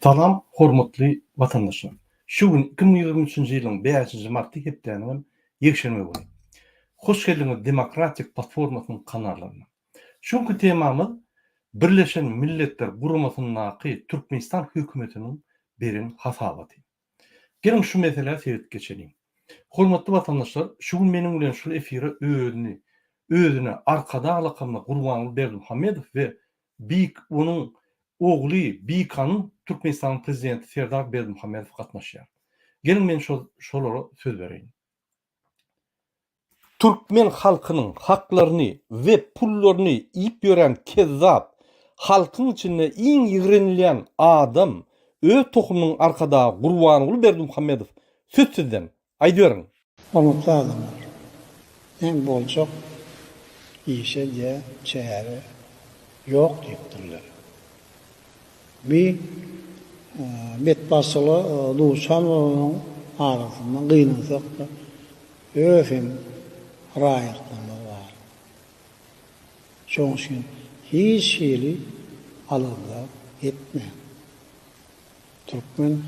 Salam, hormatly vatandaşlar. Şu gün 2023-nji ýylyň 5-nji marty hepdeniň ýekşenme boly. Hoş geldiňiz Demokratik platformasynyň kanallarına. Şuňky temamyz Birleşen Milletler Guramasynyň Türkmenistan hökümetiniň berin hasabaty. Gelin şu mesele seyret geçelim. Hormatly vatandaşlar, şu gün meniň bilen şu efire özüne arkada alakamda Gurbanly Berdimuhammedow we onuň ogly Bikanyň Türkmenistan prezidenti Serdar Berdimuhammedow gatnaşýar. Gelin men şolara söz bereyim. Türkmen halkynyň haklaryny we pullaryny iýip ýören kezzap, halkyň içinde iň ýigrenilýän adam öz tohumynyň arkada Gurbanly Berdimuhammedow sözsüzden aýdýaryň. Hormatly adamlar. Men boljak işe diye çäre yok diýipdirler. Bir betbasyly Duşanowyň arasyndan gynansak da öfem raýatlygy bar. Şoň üçin hiç şeýle alanda etme. Türkmen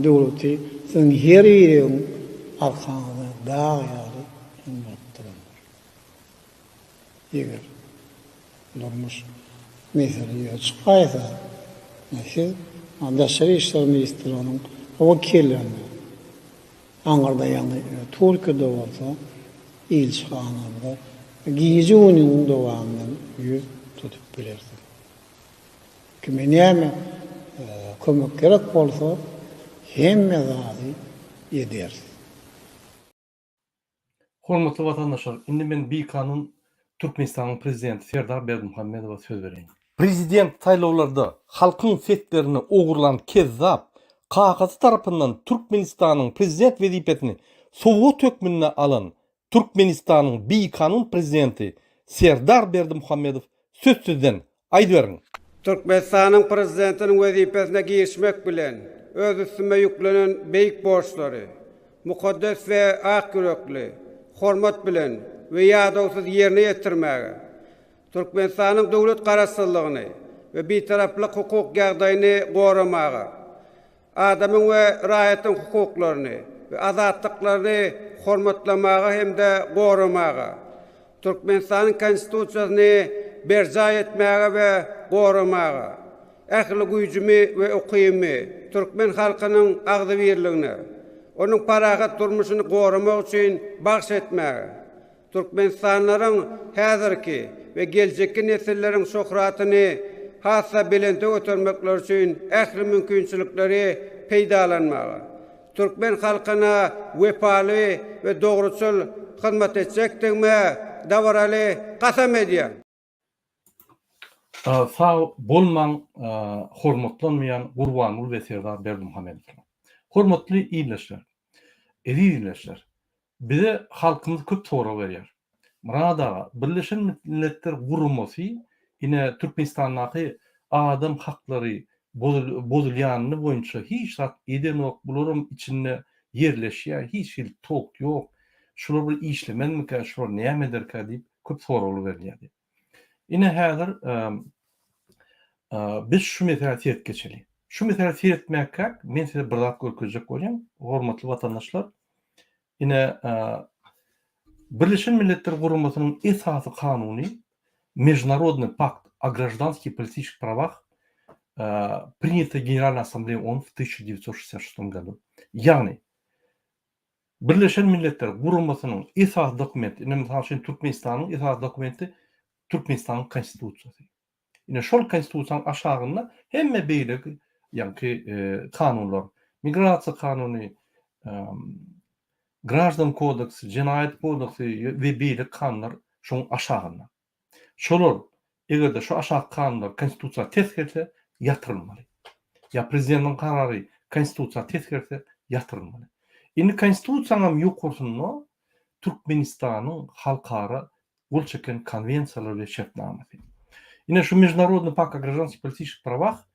döwleti sen her ýerin arkanda daýary ýetdirler. Eger durmuş mesele çıkaysa, mesela Dışişleri İşleri Ministrliği'nin vekillerini Ankara'da yani Türkiye'de olsa elçihanada Gizi Union'un devamından yüz tutup bilirsin. Kime neyme kömek gerek olsa hem mezarı edersin. Hormatly vatandaşlar, indi men Bikanyň Türkmenistanyň prezidenti Serdar Berdimuhammedowa söz bereyim. Prezident taýlawlarda halkyň setlerini ogurlan kezzap, kakasy tarapyndan Türkmenistanyň prezident wezipetini Sowet hökmüne alan Türkmenistanyň Bikanyň prezidenti Serdar Berdimuhammedow sözsüzden aýdýaryň. Türkmenistanyň prezidentiniň wezipesine girişmek bilen öz üstüme yüklenen beýik borçlary, mukaddes we ak yürekli, hormat bilen we ýadawsyz ýerine ýetirmäge, Türkmenistanyň döwlet garaşsyzlygyny we bitaraplyk hukuk ýagdaýyny goramaga, adamyň we raýatyň hukuklaryny we azatlyklaryny hormatlamaga hem-de goramaga, Türkmenistanyň konstitusiýasyny berja etmäge we goramaga, ähli güýjümi we ukymy Türkmen halkynyň agdy birligine, onuň parahat durmuşyny goramak üçin bagş etmäge, Türkmenistanlaryň häzirki we geljekki nesilleriň şöhratyny hassa bilente ötermekler üçin ähli mümkinçilikleri peýdalanmaga, Türkmen halkyna wepaly we dogruçul hyzmat etjekdigme dawraly gasam edýär. Sağ bolmaň hormatlanmayan Gurbanly we Serdar Berdimuhammedow. Hormatly iýleşler. Eziýleşler. Bize halkymyz köp soraw berýär. Murada Birleşen Milletler Guramasy ine Türkmenistanyň adam haklary bozulýanyny boýunça hiç rat eden ok, bularyň içinde yerleşýär, hiç il tok ýok. Şular bir işlemenmika, şular näme ederka diýip köp sorawlar berýär. Ine häzir biz şu mesele seyret geçeli. Şu mesele seyretmekka men size bir zat görkezjek bolýam, hormatly vatandaşlar. Ine Birleşen Milletler Guramasynyň esasy kanuny Международный пакт о гражданских и политических правах, принятый Генеральной Ассамблеей ООН в 1966 году. Yani Birleşen Milletler Guramasynyň esas dokumenti, mesela Türkmenistanyň esas dokumenti Türkmenistanyň konstitusiýasy. Ine şol konstitusiýanyň aşagynda hemme beýle ýa-ni kanunlar, migrasiýa kanuny, Gраждан kodeksi, Jinayet kodeksi we beýle kanunlar şoň aşagynda. Şolar egerde şu aşağı kanunlar konstitusiýa teskirse ýatyrylmaly. Ya prezidentiň karary konstitusiýa teskirse ýatyrylmaly. Indi konstitusiýanyň ýokursyny Türkmenistanyň halkara bol çeken konvensiýalar we şertnamasy. Ine şu Международный пакт о гражданских и политических правах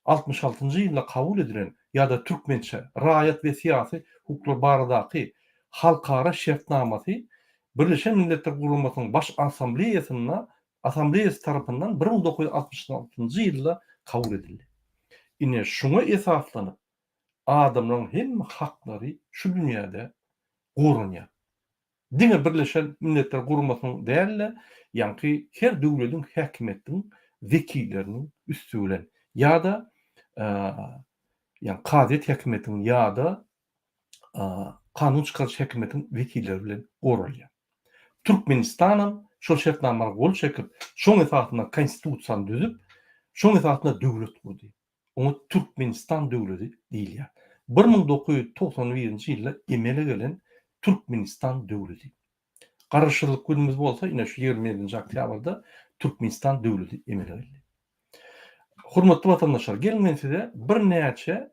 66-njy ýylda kabul edilen ýa-da türkmençe raýat we siýasy hukuklar baradaky halkara şertnamasy Birleşen Milletler Guramasynyň baş assambleýasy tarapyndan 1966-njy ýylda kabul edildi. ine şuna esaslanıp adamların hem hakları şu dünyada gorunýar. Diňe Birleşen Milletler Gurulmasynyň dälle, ýa-ni her döwletiň häkimetiniň wekilleriniň üstülen ýa-da ýa-ni kadet häkimetiniň ýa-da kanun çykarjy häkimetiniň wekilleri bilen gorulýar. Türkmenistanam şol şertnamaga gol çekip, şoň esasynda konstitusiýany düzüp, şoň esasynda döwlet kurdy. Onu Türkmenistan döwleti diýilýär. 1991-nji ýylda emele gelen Türkmenistan döwleti. Garaşylyk günümüz bolsa, ine şu 27-nji oktýabrda Türkmenistan döwleti emele geldi. Hurmatly watandaşlar, gelin men size bir näçe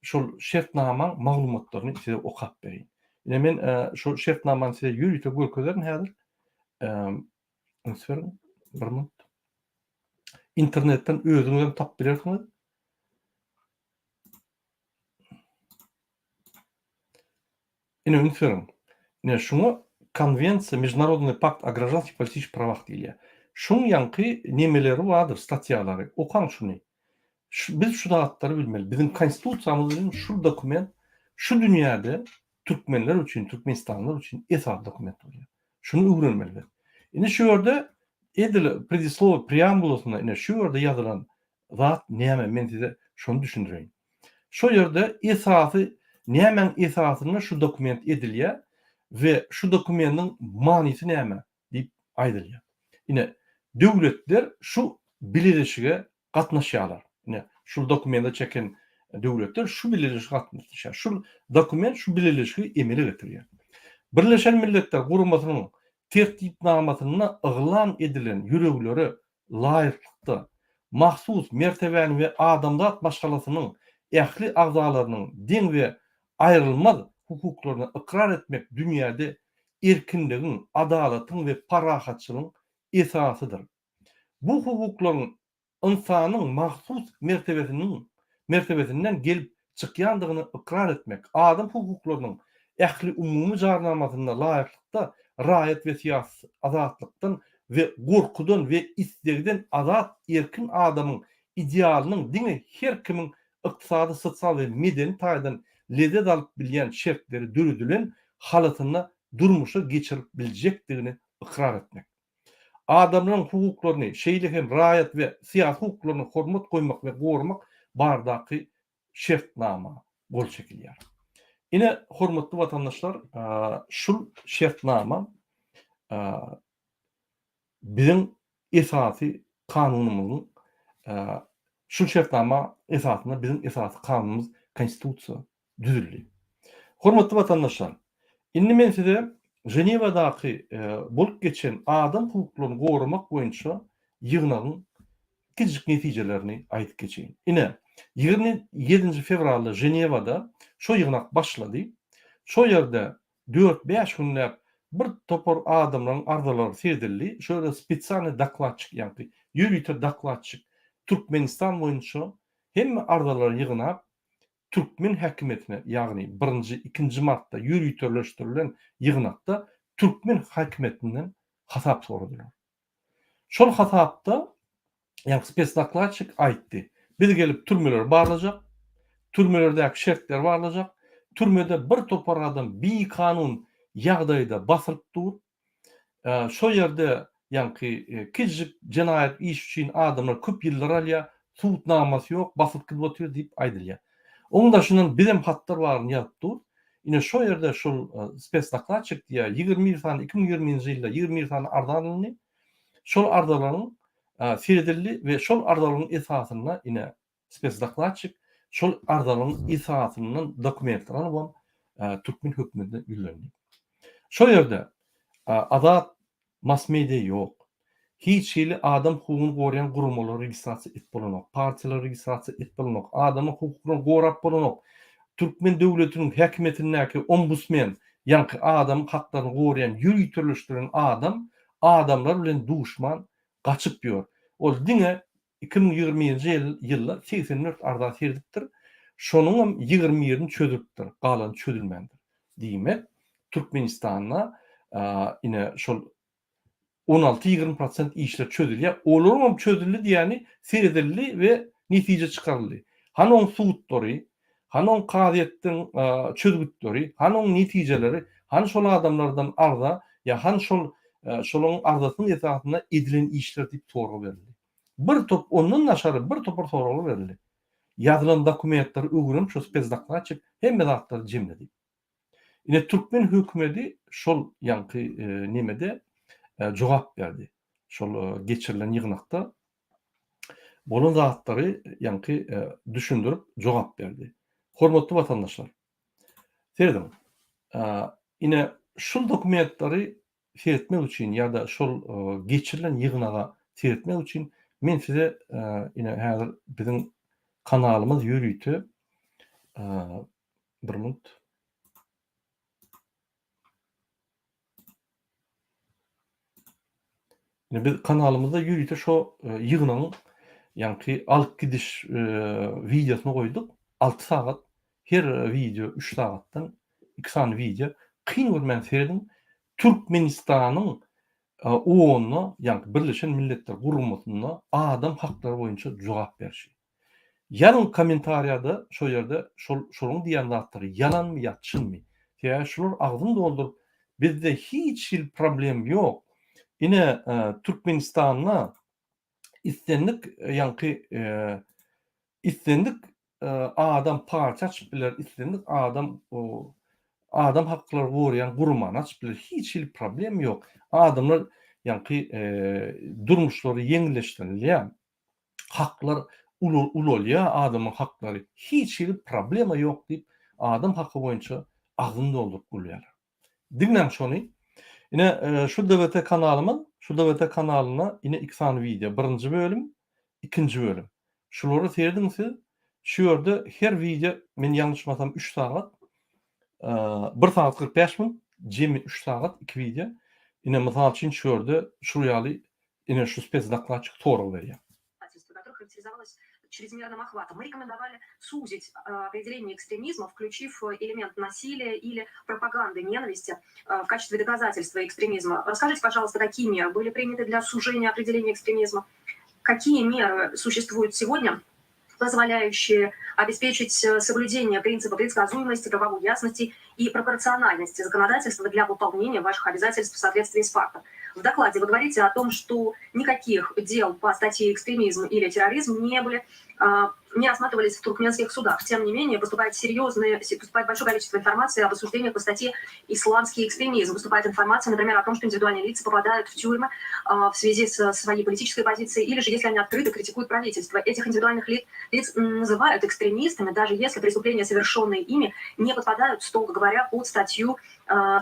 şol şertnamaň maglumatlaryny size okap bereyim. Ine men şol şertnamany size ýürüýte görkezlerin häzir. Bir minut. İnternetten özüňizden tap bilersiňiz. Ine ünsürün. Ine şuňa konwensiýa, Международный пакт о гражданских и политических правах diýilýär. Şuň ýanky nemeleri bardyr, statiýalary. Okaň şuny. Biz şu dagatları bilmeli. Bizim konstitusiýamyzyň şu dokument şu dünýäde Türkmenler üçin, Türkmenistanlılar üçin esas dokument bolýar. Şunu öwrenmeliler. Ine şu ýerde edil predislow preambulasyna ine şu ýerde ýazylan zat näme, men size şonu düşündireyim. Şu ýerde esasy nämeň esasyna şu dokument edilýär ve şu dokumentin manysy näme diýip aýdylýar. Ine döwletler şu bileşige gatnaşýarlar. Ine şu dokumenta çeken döwletler şu bileşige gatnaşýar. Şu dokument şu bileşigi emele getirýär. Birleşen Milletler Gurulmasynyň tertipnamasyna yglan edilen ýüregleri laýyklykda mahsus mertebäni we adamzat başgalasynyň ähli agzalarynyň deň we aýrylmaz hukuklaryny ikrar etmek dünýäde erkinligiň, adalatyň we parahatçylygyň esasydyr. Bu hukuklaryň insanyň mahsus mertebesinden gelip çykýandygyny ikrar etmek, adam hukuklarynyň ähli umumy jarnamasyna laýyklykda raýat we siýasy azatlykdan we gorkudan we istegden azat erkin adamyň idealynyň diňe her kimiň ykdysady, sosial we medeni taýdan lezzet alyp bilýän şertleri dürüdülen halatyna durmuşa geçirip biljekdigini ikrar etmek. Adamlaryň hukuklaryny, şeýle hem raýat we siýasy hukuklaryny hormat goýmak we gorumak bardaky şertnama bol çekilýär. Ine hormatly watandaşlar, şul şertnama bizim esasy kanunumyzyň şul şertnama esasynda bizim esasy kanunumyz konstitusiýa düzüldi. Hormatly watandaşlar, indi men size Jenewadaky bolup geçen adam hukuklaryny gorumak boýunça ýygnagyň kiçik netijelerini aýdyp geçeýin. Ine 27 fevralda Jenewada şo ýygnak başlady. Şo ýerde 4-5 günläp bir topar adamlaryň ardalary seredildi. Şöyle spesialny dokladçyk ýa-ni ýürüýter dokladçyk Türkmenistan boýunça hemme ardalary ýygnap Türkmen häkimetine, ýagny 1-2 martda ýürüýterleşdirilen ýygnakda Türkmen häkimetinden hasap soradylar. Şol hasapda ýa-ni spesial dokladçyk aýtdy. Biz gelip türmelere barlajak, türmelerdäki şertler barlajak, türmede bir topar adam bir kanun ýagdaýda basyryp dur. Şo ýerde ýa-ni kiçik jenaýat iş üçin adamlar köp ýyllar alýar, suwutnamasy ýok, basyp gidip otur diýip aýdylýar. Onda şundan bizim hatlar baryny ýazyp dur. Ine şo ýerde şol spesial dokladçyk diýär 2020-nji ýylda 20 sany ardalyny şol ardalaryň seredildi we şol ardalaryň esasyna ine spesial dokladçyk şol ardalaryň esasynyň dokumentlaryny bu Türkmen hökümetine ýüzlendi. Şo ýerde azat mass media ýok. Hiç şeýle adam hukugyny gorayan gurulmalar registrasiýa etip bolanok, partiýalar registrasiýa etip bolanok, adamyň hukukyny gorap bolanok. Türkmen döwletiniň häkimetindäki ombudsman, ýa-ni adam haklaryny gorayan, ýürüýterleşdiren adamlar bilen duşman gaçyp ýör. Ol diňe 2020-nji ýylda 84 arda seredipdir. Şonuň 27-ni çözüpdir, galan çözülmendir. Diýmek, Türkmenistanda ine şol 16-20% işler çözülýär. Olaryň çözüldi diýeni seredildi we netije çıkarıldy. Hanoň suwutdary, hanoň qadiýetdiň çözgütleri, hanoň netijeleri, han şol adamlardan arda, ya han şolaň ardasynyň esasyna edilen işler diýip sorag berildi. Bir top ondan naşary bir topar sorag berildi. Ýazylan dokumentler öwrüm şu spezdaklar açyk hemme zatlar jemledi. Ine Türkmen hökümeti şol ýanky nemede jogap berdi. Şol geçirilen ýygnakda bolan zatlary ýanky düşündirip jogap berdi. Hormatly watandaşlar. Serdim. Ine şol dokumentleri seretmek üçin ýa-da şol geçirilen ýygnaga seretmek üçin men size ine häzir biziň kanalymyz ýürüýti. Bir minut. Biz kanalımızda ýürüýte şo ýygnanyň ýanky alyp gidiş videosunu goýduk. 6 sagat. Her video 3 sagatdan 2 sany video. Kyn görmän seredim. Türkmenistanyň OON'na ýanky Birleşen Milletler Gurulmasyna adam haklary boýunça jogap berýär. Ýalın kommentariýada şo ýerde şoluň diýen zatlary ýalanmy ýatşynmy? Ýa şular agzyny doldurup bizde hiç problem ýok. Ine Türkmenistanyna istendik ýanky istendik adam parça açyp biler, istendik adam haklary gorýan gurmany açyp biler. Hiç problem ýok. Adamlar ýanky durmuşlary ýeňilleşdirilýär. Haklar ulolýar, adamyň haklary. Hiç problema ýok diýip adam hakkı boýunça agzyny doldurup gülýär. Diňlen şonu. Ine şu DVT kanalyna ine 2 sany video. 1-nji bölüm, 2-nji bölüm. Şolary seyredimsi, şu ýerde her video men ýanlışmasam 3 sagat, 1 sagat 45 min, jemi 3 sagat 2 video. Ine mysal üçin şu ýerde şu ýaly ine şu spezdaklar açyk sorag berýär. Чрезмерным охватом. Мы рекомендовали сузить определение экстремизма, включив элемент насилия или пропаганды ненависти в качестве доказательства экстремизма. Расскажите, пожалуйста, какие меры были приняты для сужения определения экстремизма? Какие меры существуют сегодня, позволяющие обеспечить соблюдение принципа предсказуемости, правовой ясности и пропорциональности законодательства для выполнения ваших обязательств в соответствии с фактом? В докладе вы говорите о том, что никаких дел по статье экстремизм или терроризм не рассматривались в туркменских судах. Тем не менее, поступает большое количество информации об осуждениях по статье «Исламский экстремизм». Выступает информация, например, о том, что индивидуальные лица попадают в тюрьмы в связи со своей политической позицией, или же если они открыто критикуют правительство. Этих индивидуальных лиц называют экстремистами, даже если преступления, совершенные ими, не подпадают, строго говоря, под статью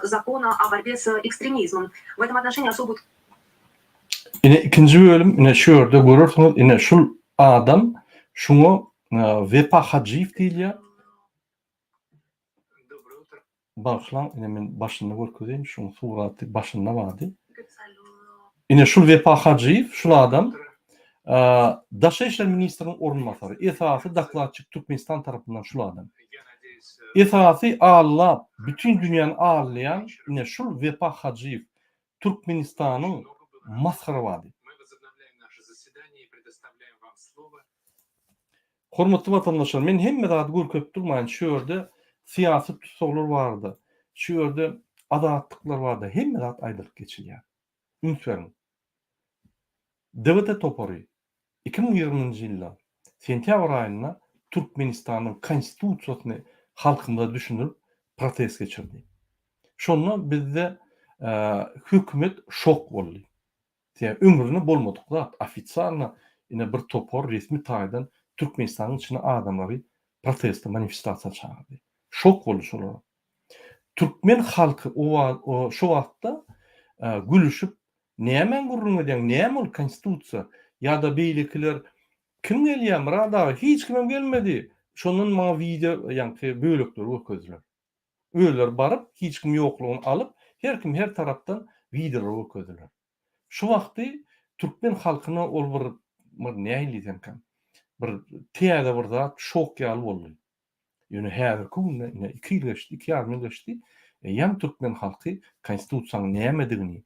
закона о борьбе с экстремизмом. В этом отношении особую... Ine 2-nji bölüm, ine şu ýerde görürsüňiz, ine şul adam şunu Vefa Hacıyev diýilýär. Başlan, ine men başynda görkezýän, şuň suraty başynda bardy. Ine şul Vefa Hacıyev, şul adam Daşa işler ministriniň orunmasary. Esasy daklatçyk Türkmenistan tarapyndan şul adam. Esasy Allah bütün dünýäni ağırlayan ine şul Vefa Hacıyev Türkmenistanyň maskara wady. Hormatly watandaşlar, men hemme zat görkezip durmaýan şu ýerde siyasi tutsaglar bardy. Şu ýerde adatlıklar bardy. Hemme zat aýdyryp geçilýär. Ünsüň. DVT topary 2020-nji ýylda sentýabr aýynda Türkmenistanyň konstitusiýasyny halkymda düşünürip protest geçirdi. Şonda bizde hökümet şok boldy. Ýa ömrüne bolmadyk zat ofitsialna ine bir topar resmi taýdan Türkmenistanyň içine adamlary protest manifestasiýa çağırdy. Şok boldy şolar. Türkmen halky o şu wagtda gülüşüp nämen gurrun edýän, näme ol konstitusiýa ýa-da beýlekiler kim gelýär rada hiç kim gelmedi. Şondan maňa video ýanky bölekler öküzler. Öýler baryp hiç kim ýoklugyny alyp her kim her tarapdan video öküzler. Şu wagty Türkmen halkyna ol bir näýli diýenkän bir täze bir zat şok ýaly boldy. Ýöne häzir künde 2 ýyl geçdi, 2 ýarym ýyl geçdi. Ýam Türkmen halky konstitusiýanyň nämedigini,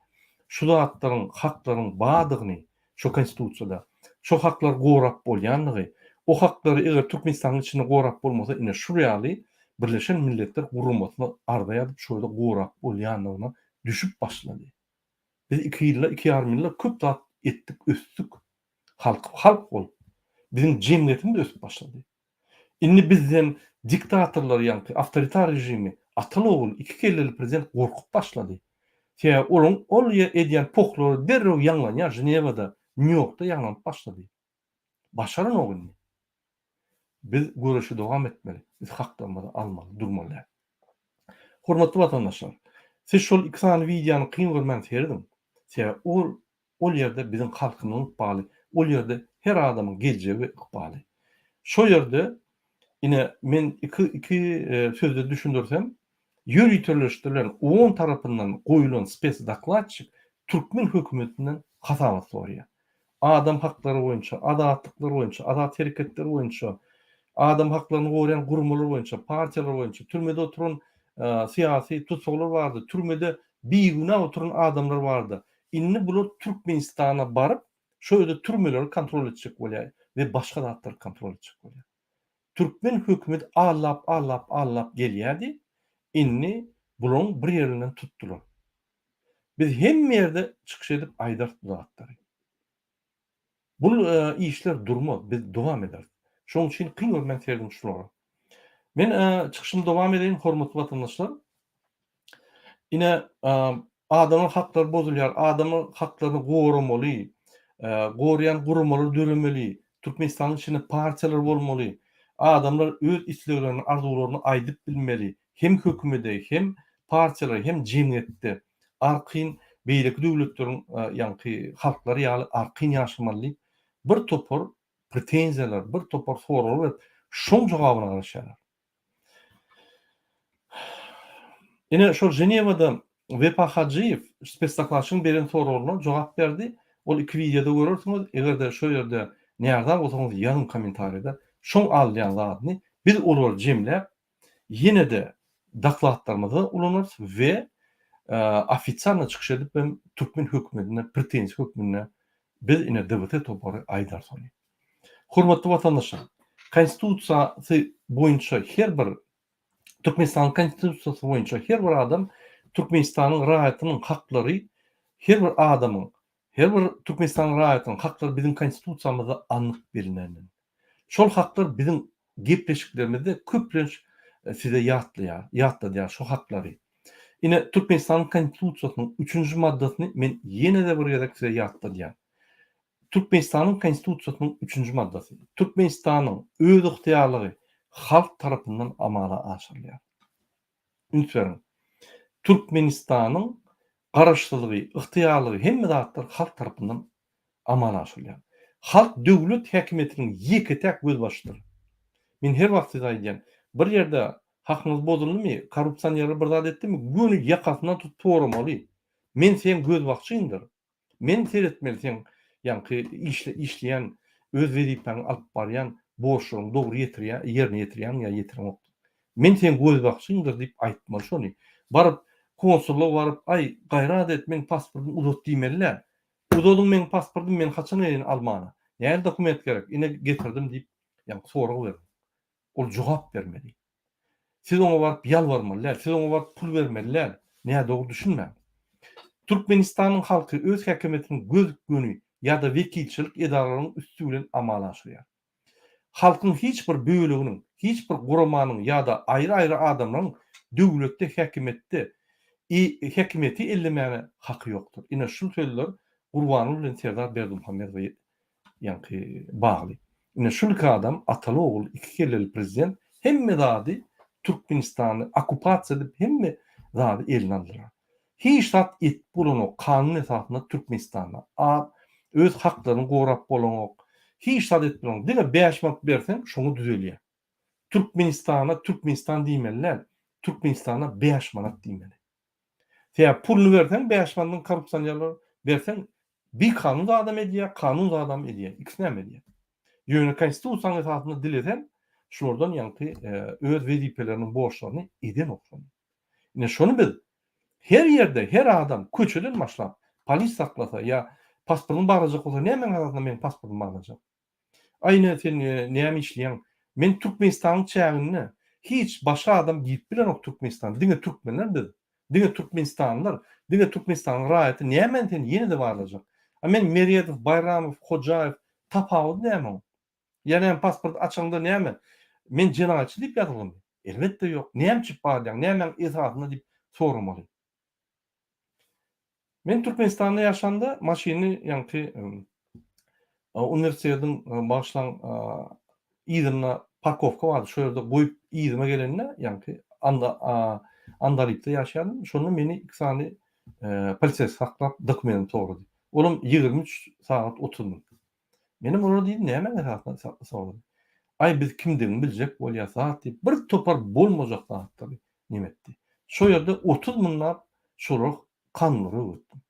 şu zatlaryň haklaryň badygyny, şu konstitusiýada şu haklar gorap bolýanlygy, o hakları eger Türkmenistan'ın içinde gorap bolmasa ine şuryaly Birleşen Milletler Gurulmasyny ardaýadyp şoýda gorap bolýanlygyna düşüp başlady. Biz 2 ýylda 2,5 ýylda köp zat etdik, östük. Halk bol. Bizim jemgyýetimiz ösüp başlady. Inni bizden diktatorlar ýa-ni awtoritar rejimi Atalogul 2 kelleli prezident gorkup başlady. Şeýle ol edýän poklary derrew ýanglanýar Ženewada, New Yorkda ýanglanyp başlady. Başaran ogyny. Biz görüşi dowam etmeli. Biz haklarymyzy almaly, durmaly. Hormatly watandaşlar, siz şol 2 sany wideonyny kyn görmän serdim. Şeýle ol ýerde bizim halkymyň ykbaly, ol ýerde her adamyň geljegi ykbaly. Şo ýerde ine men iki sözde düşündürsem, ýöritörleşdirilen 10 tarapyndan goýulan spes dokladçyk Türkmen hökümetinden hasabat soraýar. Adam haklary boýunça, adatlyklary boýunça, adat hereketleri boýunça, adam haklaryny goýan gurumlar boýunça, partiýalar boýunça, türmede oturan siyasi tutsaklar bardy, türmede beýguna oturan adamlar bardy. Inni bular Türkmenistana baryp, şöyle türmeleri kontrol etjek bolýar we başga zatlar kontrol etjek bolýar. Türkmen hökümeti allap gelýärdi. Inni bulan bir ýerinden tutdular. Biz hemme ýerde çykyş edip aýdart zatlar. Bu işler durma, biz dowam eder. Şoň üçin kyn görmän serdim şulara. Men çykyşymy dowam edeyim, hormatly watandaşlar. Ine adamyň haklary bozulýar, adamyň haklaryny goramaly, gorýan gurumlar dölemeli, Türkmenistanyň içinde partiýalar bolmaly, adamlar öz isleglerini, arzularyny aýdyp bilmeli, hem hökümede, hem partiýalar, hem jemgyýetde arqyn beýleki döwletleriň ýa-ni halklary ýaly arqyn ýaşamaly bir topar pretenziyalar, bir topar soralar şoň jogabyna garaşýarlar. Ine şol Ženewada Vefa Hacıyev spesdokladçynyň beren soragyna jogap berdi. Ol 2 videoda görürsüňiz. Egerde şo ýerde näde bolsaňyz ýazyn kommentariýada şoň alýan zatny biz olar jemläp ýene de dokladlarymyzy ulanyrys we ofitsialny çykyş edip Türkmen hökümetine, pretensiýa hökümine biz ine devlet topary aýdar soňy. Hormatly watandaşlar, konstitusiýasy boýunça her bir Türkmenistanyň konstitusiýasy boýunça her bir adam Türkmenistanyň raýatynyň haklary, her bir adamyň, her bir Türkmenistanyň raýatynyň haklary bizim konstitusiýamyzda anlyk berilýän. Şol haklar bizim gepleşiklerimizde köplenç size ýatlaýar şo haklary. Ine Türkmenistanyň konstitusiýasynyň 3-nji maddasyny men ýene de bir ýerde size ýatlaýar. Türkmenistanyň konstitusiýasynyň 3-nji maddasy. Türkmenistanyň öz yktyýarlygy halk tarapyndan amala aşyrylýar. Ünsüň. Türkmenistanyň garaşsyzlygy, yktyýarlygy hemme zatlar halk tarapyndan amala aşyrylýar. Halk döwlet häkimetiniň ýeke-täk göz başydyr. Men her wagt aýdýan, bir ýerde hakyňyz bozuldymy, korrupsiýanyňy bir zat etdimi, göni ýakasyndan tutup toramaly. Men sen göz bakçyňdyr. Men seretmeli sen ýa-ni işleýän, öz wezipany alyp barýan, borçlaryny dogry ýerine ýetirýän ýa ýetirmek. Men sen göz bakçyňdyr diýip aýtmaly şonu. Baryp konsulluğa baryp, ay gaýrat et, men pasportumy uzat diýmeliler. Uzadyň men pasportumy men haçan edin almana. Näme dokument gerek? Ine getirdim diýip ýa soragy berdi. Ol jogap bermeli. Siz ona baryp ýalvarmalylar, siz ona baryp pul bermeliler. Näme dogry düşünmän. Türkmenistanyň halky öz häkimetiniň gözükgöni ýa-da wekilçilik edaralarynyň üstü bilen amala aşyrýar. Halkyň hiç bir böleginiň, hiç bir guramanyň ýa-da aýry-aýry adamlaryň döwletde, häkimetde häkimeti ellemäne haky ýokdur. Ine şu sözler Gurbanyň bilen Serdar Berdimuhammedow ýa-ni bagly. Ine şu adam Atalogul 2 kelleli prezident hemme zady Türkmenistany okupasiýa edip hemme zady eline aldylar. Hiç zat et bulan kanun esasında Türkmenistana öz haklaryny gorap bolan hiç zat et bulan. Dile 5 manat bersen şonu düzelýär. Türkmenistan diýmeliler. Türkmenistana 5 manat diýmeli. Sen pulunu bersen 5 manatdan korrupsiýanylar bersen bir kanun adam edýär, ikisi näme edýär? Ýöne konstitusiýanyň esasında dilesen şurdan ýa-ni öz wezipeleriniň borçlaryny eden okşan. Ine şonu bil. Her ýerde her adam köçeden başlap polis saklasa ýa pasportuny barajak bolsa näme esasında men pasportumy barajak? Aynen sen näme işleýän? Men Türkmenistanyň çägini hiç başga adam gidip bilen ok Türkmenistan. Diňe Türkmenler biz. Diňe Türkmenistanlylar, diňe Türkmenistanyň raýaty näme sen ýene-de barlajak. A men Merýedow, Bayramow, Hojaýew tapawud näme? Ýani pasport açanda näme? Men jenagatçy diýip ýazylgym. Elbetde ýok. Näme çyp barýan? Näme esatyna diýip soramaly. Men Türkmenistanda ýaşanda maşyny ýanky universitetiň başlan ýygyna parkovka bar. Şo ýerde goýup ýygyma gelenine ýanky Andalypda ýaşadym. Şonda meni iksany polisiýa saklap dokument torady. Olam 23 saat oturdum. Menim orada diýdim näme esatyna saklap. Ay biz kimdigini biljek bolýarsak diýip bir topar bolmajak zatlar nimetdi. Şo ýerde 30 mınlap şolak kanlary ötdüm.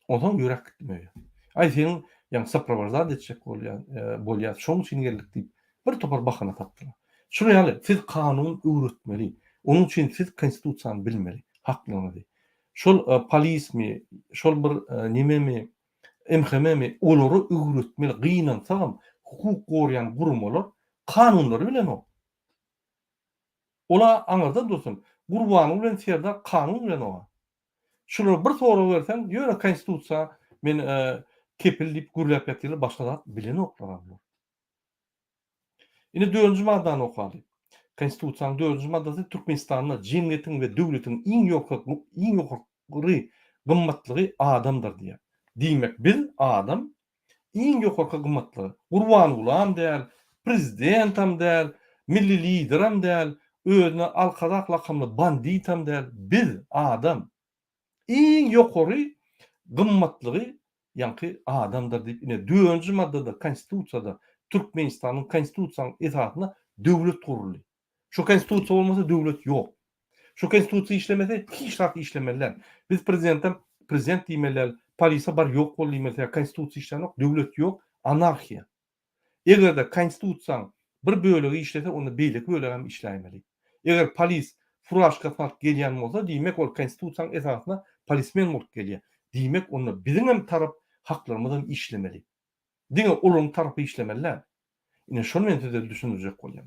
Ondan ýürek gitmedi. Ay senin ýa saprawazda etjek bolýar. Şoň üçin geldik diýip bir topar bahana tapdylar. Şunu ýaly siz kanun öwretmeli. Onuň üçin siz konstitusiýany bilmeli, haklaryny. Şol polismi, şol bir nimemi, MHM-mi olary öwretmeli. Gynansaňam hukuk gorýan gurumlar kanunlary bilen o. Ola aňarda dursun. Gurbany bilen serda kanun bilen o. Şunu bir soru bersen, ýöne konstitusiýa men kepil diýip gürläp ýatylar, başga zat bilen oklar. Ine 4-nji maddany okaly. Konstitusiýanyň 4-nji maddasy Türkmenistanyň jemgyýetiň we döwletiň iň ýokary gymmatlygy adamdyr diýer. Diýmek biz adam iň ýokary gymmatlygy. Gurbany ulam däl, prezidentam däl, milli lideram däl, özüne alkazak lakamly banditam däl. Biz adam iň ýokary gymmatlygy ýanky adamdyr diýip ine 4-nji maddada konstitusiýada Türkmenistanyň konstitusiýasynyň esatyna döwlet gurulýar. Şu konstitusiýa bolmasa döwlet ýok. Şu konstitusiýa işlemese hiç zat işlemeler. Biz prezident diýmeler, polisiýa bar ýok bolýar, konstitusiýa işlenok, döwlet ýok, anarhiýa. Eger de konstitusiýaň bir bölegi işlese, onda beýlik bölegi hem işlämeli. Eger polis furaşka fark gelýän bolsa, diýmek ol konstitusiýaň esasyna polismen bolup gelýär. Diýmek onda biziň hem tarap haklarymyzdan işlemeli. Diňe olaryň tarapy işlemeler. Ine şonu men size düşündirjek bolýan.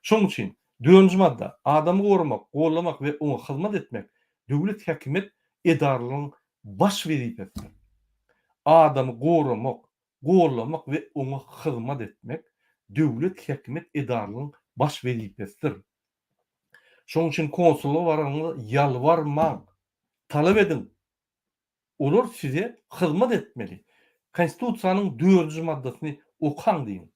Şoň üçin 4-nji madda adamy gorumak, gollamak we ona hyzmat etmek döwlet häkimet edarlygynyň baş wezipesi. Adamy gorumak, gollamak we ona hyzmat etmek döwlet häkimet edarlygynyň baş wezipesidir. Şoň üçin konsulluğa baranyňyzda ýalwarmaň, talap edin. Olar size hyzmat etmeli. Konstitusiýanyň 4-nji maddasyny okaň diýin.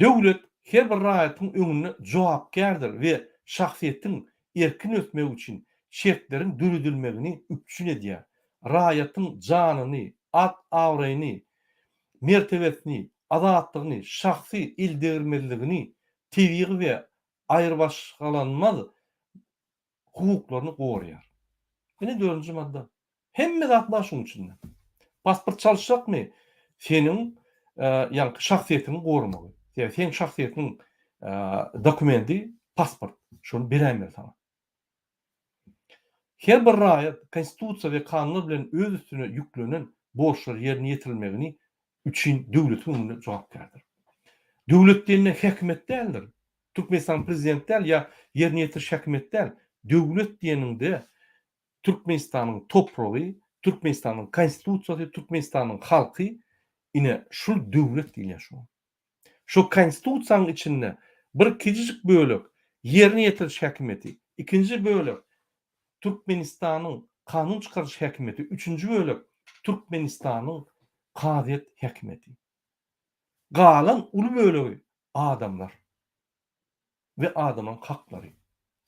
Döwlet her bir raýatyň öňüne jogapkärdir we şahsiýetiň erkin ötmegi üçin şertlerin dürüdülmegini üpçün edýär. Raýatyň janyny, awraýyny, mertebesini, azatlygyny, şahsy ildirmeligini, tebiği we aýyrbaşgalanmaz hukuklaryny gorýar. Ine 4-nji madda. Hemme zat bar şoň içinde. Pasport çalışjakmy? Senin ýa şahsiýetini gorumagy. Ýa sen şahsiýetiniň dokumenti pasport. Şonu berýär sana. Her bir raýat konstitusiýa we kanunlar bilen öz üstüne ýüklenen borçlar ýerine ýetirilmegini üçin döwletiň öňünde jogapkärdir. Döwlet diýende häkimet däldir. Türkmenistan prezidenti däl ýa ýerine ýetiriş häkimet däl. Döwlet diýeninde Türkmenistanyň topragy, Türkmenistanyň konstitusiýasy, Türkmenistanyň halky ine şol döwlet diýilýär şu. Şu konstitusiýanyň içinde bir kiçik bölek ýerine ýetiriş häkimeti, ikinji bölek Türkmenistanyň kanun çykaryş häkimeti, üçüncü bölek Türkmenistanyň kadyet häkimeti. Galan uly bölegi adamlar ve adamın haklary.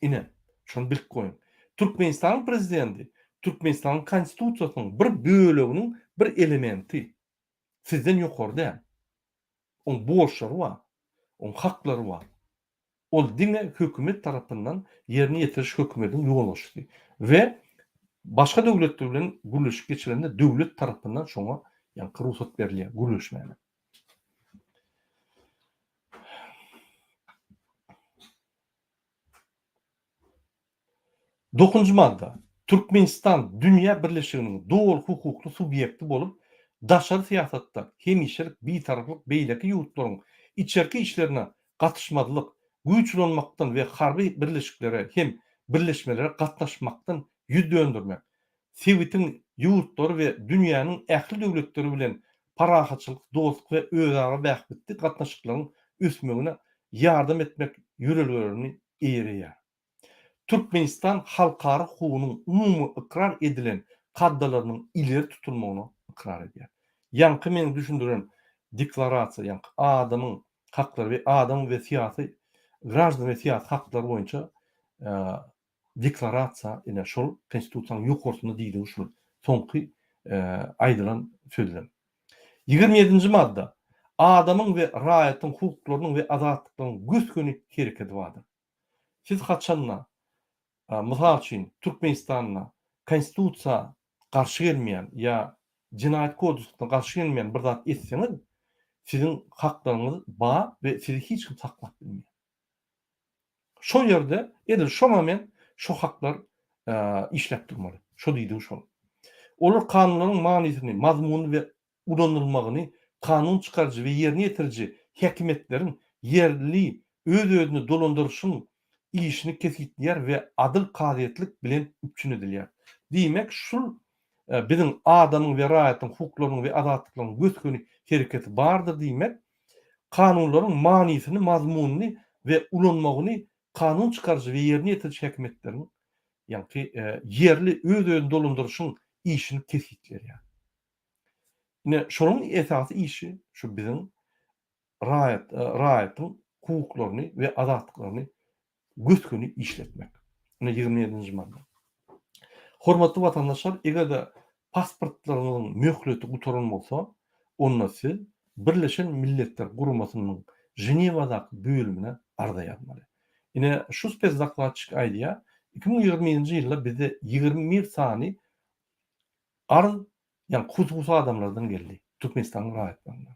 Ine şonu bilip goýun. Türkmenistanyň prezidenti, Türkmenistanyň konstitusiýasynyň bir böleginiň bir elementi. Sizden ýokary däl. On borçlary bar, on haklary bar. Ol diňe hökümet tarapyndan ýerine ýetiriş hökümetiň ýollaşdy we başga döwletler bilen gürleşip geçirende döwlet tarapyndan şoňa ýa ruhsat berilýär, gürleşmäni. Dokuzuncu madda. Türkmenistan Dünya Birleşiginiň dowul hukukly subyekti bolup, daşary siyasatda hemişelik bitaraflyk beýleki ýurtlaryň içerki işlerine gatnaşmadylyk, güýçlenmekden we harby birleşiklere hem birleşmelere gatnaşmakdan ýüz döndürmek, Sowetiň ýurtlary we dünýäniň ähli döwletleri bilen parahatçylyk, dostluk we özara bähbetli gatnaşyklaryň ösmegine ýardam etmek ýürelgerini eýerýär. Türkmenistan halkara hukukunun umumy ikrar edilen kaddalarynyň ileri tutulmagyny ikrar edýär. Ýanky meni düşündiren deklarasiýa, ýanky adamyň haklary we adam we siýasy graždan we siýasy haklary boýunça deklarasiýa, ine şol konstitusiýanyň ýokarysynda diýilýär şol soňky aýdylan sözler. 27-nji madda adamyň we raýatyň hukuklarynyň we azatlyklarynyň güýçgün hereketi bardyr. Siz haçanla mysal üçin Türkmenistanyna konstitusiýa garşy gelmeýän ýa Cinayet kodeksine garşy gelmeýän bir zat etseňiz, sizin haklaryňyz bar we sizi hiç kim saklap bilmeýär. Şo ýerde edil şo moment şo haklar işläp durmaly. Şo diýdi şol. Olar kanunlaryň manysyny, mazmuny we ulanylmagyny kanun çykarjy we ýerine ýetirji häkimetleriň yerli öz-özüni dolandyrşyň işini kesitler we adyl kaziýetlik bilen üpçün edilýär. Diýmek şul bizim adamyň we raýatyň hukuklarynyň we azatlyklarynyň götküni hereketi bardyr diýmek, kanunlaryň manysyny, mazmunyny we ulanmagyny kanun çykarjy we ýerine ýetirji häkimetleriň ýa-ni yerli öz-özüni dolandyrşyň işini kesitler ýa. Ine şonuň esasy işi şu bizim raýatyň hukuklaryny we azatlyklaryny götküni işletmek. Ine 27-nji madda. Hormatly watandaşlar, egerde pasportlarynyň möhleti gutaryn bolsa, onda siz Birleşen Milletler Guramasynyň Jenewadaky bölümine arda ýazmaly. Ine şu spesdaklatçyk aýdýa 2020-nji ýylda bizde 21 sany arz, ýani hususy adamlardan geldi. Türkmenistanyň raýatlaryndan.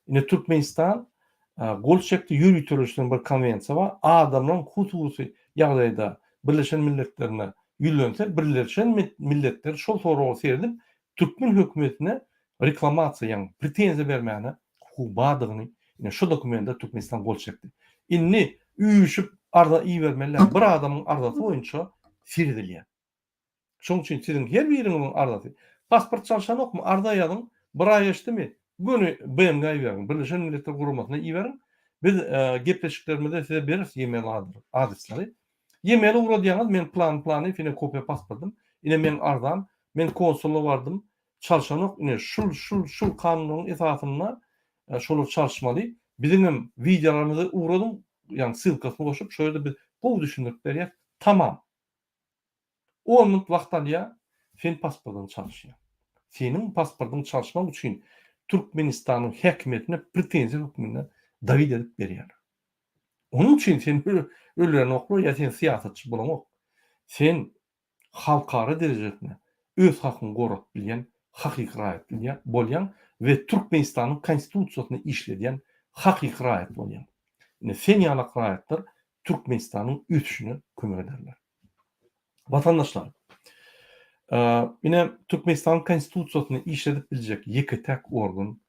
Ine Türkmenistan gol çekdi ýürütülüşiniň bir konwensiýa bar. Adamlaryň hususy ýagdaýda Birleşen Milletlerine ýülense, Birleşen Milletler şol soragy serdip Türkmen hökümetine reklamasiýa, ýani pretenziýa bermäne hukuky bardygyny, ine şu dokumentde Türkmenistan gol çekdi. Inni üýüşüp arda iý bermeler bir adamyň ardasy boýunça sirdilýär. Şoň üçin siziň her biriňiň ardasy pasport çalşanokmy arda ýazyň, bir ay geçdimi göni BMG berýän, Birleşen Milletler Guramasyna iý berýän. Biz gepleşiklerimizde size beririz e-mail adresleri. E-mail uğradyňyz men plany fine kopya pasportym. Ine men ardam, men konsulluğa bardym. Çalşanok ine şul kanunyň esasyna şolu çalşmaly. Bizim videolarymyzy uğradym, ýani sylkasyny goşup şöyle bir gowy düşündürip berýär. Tamam. 10 minut wagt alýar, sen pasportyny çalşýar. Senin pasportyny çalşmak üçin Türkmenistanyň häkimetine pretenziýa hökmüne david edip berýär. Onun üçin sen ölerini okla ýa sen siýasatçy bolamok. Sen halkara derejesinde öz hakyny gorap bilýän, hakyky raýat bolýan we Türkmenistanyň konstitusiýasyny işledýän hakyky raýat bolýan. Ine sen ýalak raýatlar Türkmenistanyň ötüşine kömek ederler. Vatandaşlar, ine Türkmenistan konstitusiýasyny işledip biljek ýeki tek organ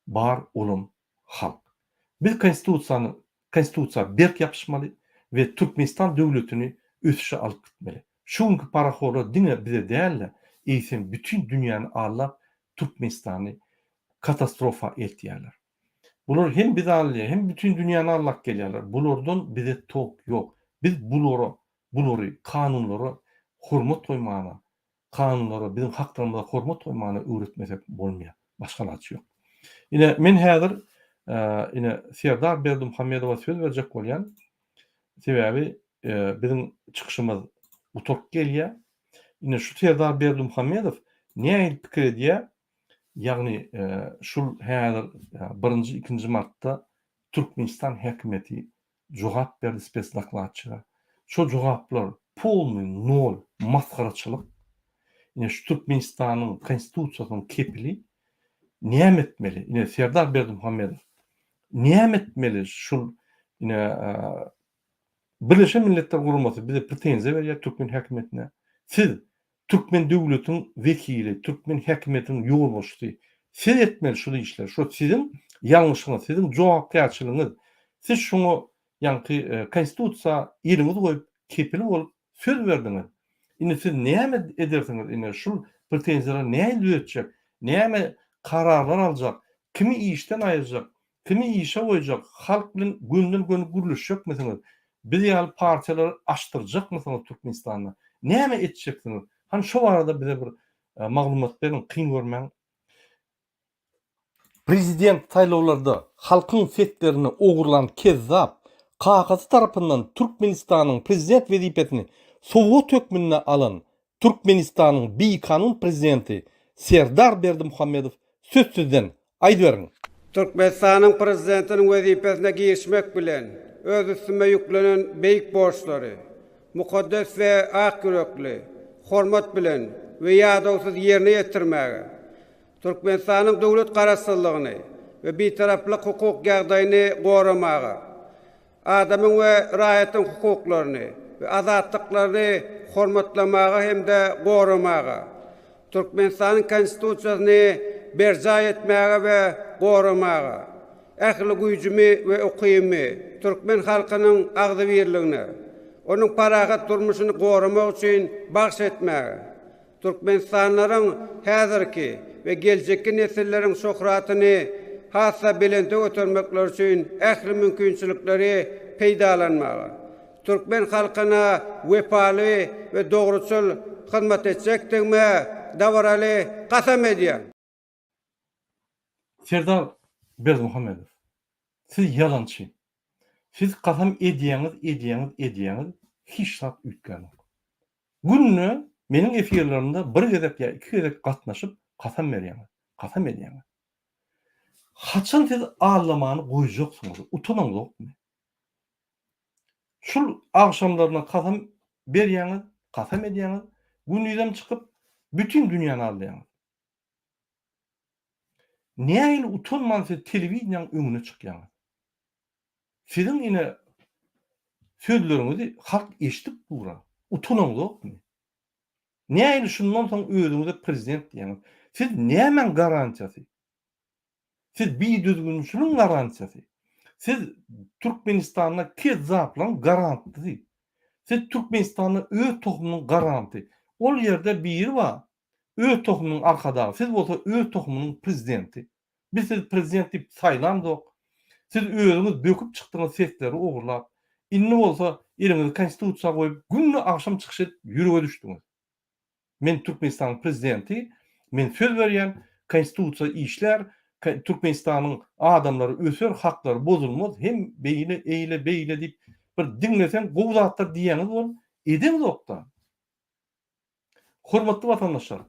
bar olum halk. Biz konstitusiýa berk ýapyşmaly we Türkmenistan döwletini ötüşe alyp gitmeli. Şuňky paraholar dine bize dälle, eýsen bütün dünýäni allap Türkmenistany katastrofa etýärler. Bular hem biz alýar, hem bütün dünýäni allap gelýärler. Bulardan bize tok ýok. Biz bulary kanunlara hormat toýmana, kanunlara bizim haklarymyza hormat toýmana öwretmesek bolmaýar. Başgalaçy ýok. Ine men häzir ine Serdar Berdimuhammedowa söz berjek bolýan. Sebäbi bizim çykyşymyz uturup gelýär. Ine şu Serdar Berdimuhammedow näme pikir edýär? Ýagny şul häzir 1-nji 2-nji martda Türkmenistan häkimeti jogap berdi spesdaklatçyga. Şu jogaplar polny nol maskaraçylyk. Ine şu Türkmenistanyň konstitusiýasynyň kepili näme etmeli? Ine Serdar Berdimuhammedow näme etmeli? Şul ine Birleşen Milletler Guramasy bize pretenziýa berýär Türkmen häkimetine. Siz Türkmen döwletiň vekili, Türkmen häkimetiniň ýolbaşçysy. Siz etmeli şu işler. Şu sizin ýalňyşyňyz, sizin jogapkärçiligiňiz. Siz şunu ýanky konstitusiýa ýeriniz goýup kepil bolup söz berdiňiz. Indi siz näme edersiňiz? Indi şu pretensiýalar näme öýtjek? Näme kararlar aljak? Kimi işden aýyrjak? Kimi işe goýjak? Halk bilen günden-güne gürleşjek meselen. Biz ýaly partiýalar açdyrjak meselen Türkmenistanda. Näme etjeksiniz? Hani şu arada bize bir maglumat berin, kyn görmäň. Prezident saýlawlarda halkyň setlerini ogurlan kezzap kakasy tarapyndan Türkmenistanyň prezident wezipetini Sowet hökmüne alan Türkmenistanyň beýkanun prezidenti Serdar Berdimuhammedow sözsüzden aýdyberiň. Türkmenistanyň prezidentiniň wezipesine girişmek bilen öz üstüme yüklenen beýik borçlary, mukaddes we ak yürekli, hormat bilen we ýadawsyz ýerine ýetirmäge, Türkmenistanyň döwlet garaşsyzlygyny we beýtaraplyk hukuk ýagdaýyny goramaga, adamyň we raýatyň hukuklaryny we azatlyklaryny hormatlamaga hemde goramaga, Türkmenistanyň konstitusiýasyny berja etmäge we goramaga, ähli güýjümi we ukymy Türkmen halkynyň agdy birligine, onuň paragat durmuşyny goramak üçin bagş etmäge, Türkmenistanlaryň häzirki we geljekki nesilleriň şöhratyny hassa belende götürmekler üçin ähli mümkinçilikleri peýdalanmaga, Türkmen halkyna wepaly we dogruçul hyzmat etjekdigme dawraly gasam edýär. Serdar Berdimuhammedow, siz ýalançy. Siz gasam edýäňiz, hiç zat ütgäňiz. Günne meniň efirlerimde bir gezek ýa iki gezek gatnaşyp gasam berýäňiz, gasam edýäňiz. Haçan siz ağlamany goýjaksyňyz, utanmaňyz. Şul akşamlaryna gasam berýäňiz, gasam edýäňiz, günüýden çykyp bütün dünýäni alýaňyz. Näme utanmaňyz telewiziýanyň öňüne çykýaňyz? Sizin ine sözleriňizi halk eşitip dura. Utanmaňyz. Näme şundan soň özüňize prezident diýäňiz? Siz näme garantiýasy? Siz bir düzgünçülüğün garantisi. Siz Türkmenistan'a kezzaplan garantisi. Siz Türkmenistan'a öz tohumunun garanti. Ol yerde bir var. Öz tohumunun arkada. Siz olsa öz tohumunun prezidenti. Biz siz prezidenti saylandık. Siz özünüz döküp çıktığınız sesleri oğurlap. İnni olsa elinizi konstitusiya koyup günlü akşam çıkış et yürüye düştünüz. Men Türkmenistan'ın prezidenti. Men söz berýän konstitusiya işler. Türkmenistan'ın adamları ösür, hakları bozulmaz. Hem beyle deyip bir dinlesen gowzatlar diýeniz bol. Edin zokta. Hormatly vatandaşlar,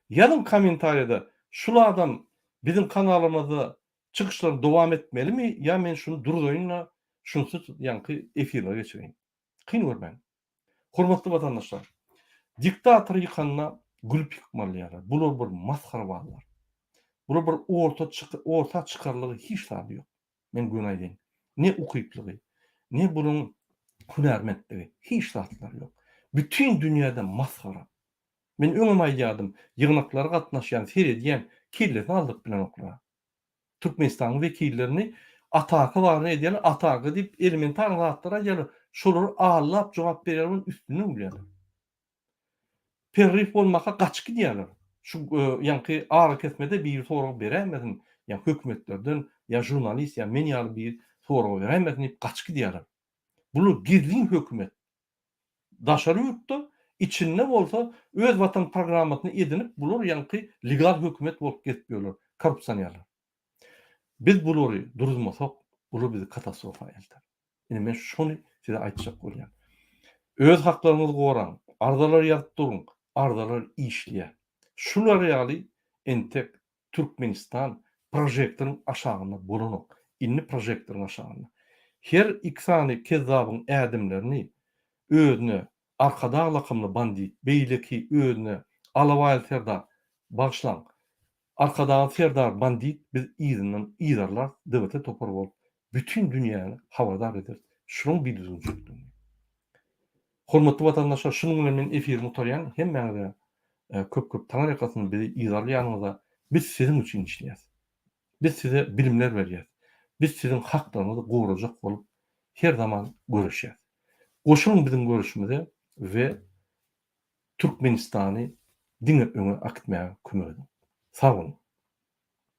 ýalyn kommentariýada şul adam bizim kanalymyzda çıkışlar dowam etmelimi ýa men şunu durdoýunla şunsuz ýanky efirle geçireýin. Kyn görmäň. Hormatly vatandaşlar, diktator ýykanyna gülüp ýykmalýar. Bular bir maskara baglar. Bular bir orta çıkarlığı hiç tabi yok. Men gün aydın. Ne ukuyuplığı, ne bunun hünermetliği, hiç tatlıları yok. Bütün dünyada maskara. Men öňüme aýdýardım, ýygnaklara gatnaşýan, seredýän kirlerini aldyk bilen oklara. Türkmenistanyň wekillerini ataka barny edýär, ataka diýip elementar zatlara ýaly şolary ağlap jogap berýärler, üstüne bilýärler. Perrif bolmaka gaçky diýärler. Şu ýanky ağır kesmede bir soru beremedin. Ya hökümetlerden, ya jurnalist, ya men ýaly bir soru beremedin diýip gaçky diýärler. Bunu gizlin hökümet. Daşary ýurtda içinde bolsa öz watan programasyny edinip bular ýanky legal hökümet bolup getýärler, korrupsiýonlar. Biz bulary duruzmasak, bular bizi katastrofa elter. Ine men şonu size aýtjak bolýan. Öz haklaryňyzy goran, ardalar ýatdyryn, ardalar işleýär. Şular ýaly entek Türkmenistan projektynyň aşagyna bolanyk. Inni projektynyň aşagyna. Her iksany kezzabyň ädimlerini özüne arkada alakymly bandit, beýleki özüne alawaýl serdar başlan. Arkada serdar bandit biz izinden idarlar döwlete topar bolup bütün dünýäni hawardar eder. Şunuň bir düzgünçülügi. Hormatly vatandaşlar, şunuň bilen men efirimi utarýan hemmäňe köp taňar ýakasyny bizi izarlaýanyňyza biz sizin üçin işleýäs. Biz size bilimler berýäs. Biz sizin haklarınızı gowurajak bolup her zaman görüşýäs. Goşuň bizim görüşmize we Türkmenistany diňe öňe akitmäge kömek edin. Sag bolun.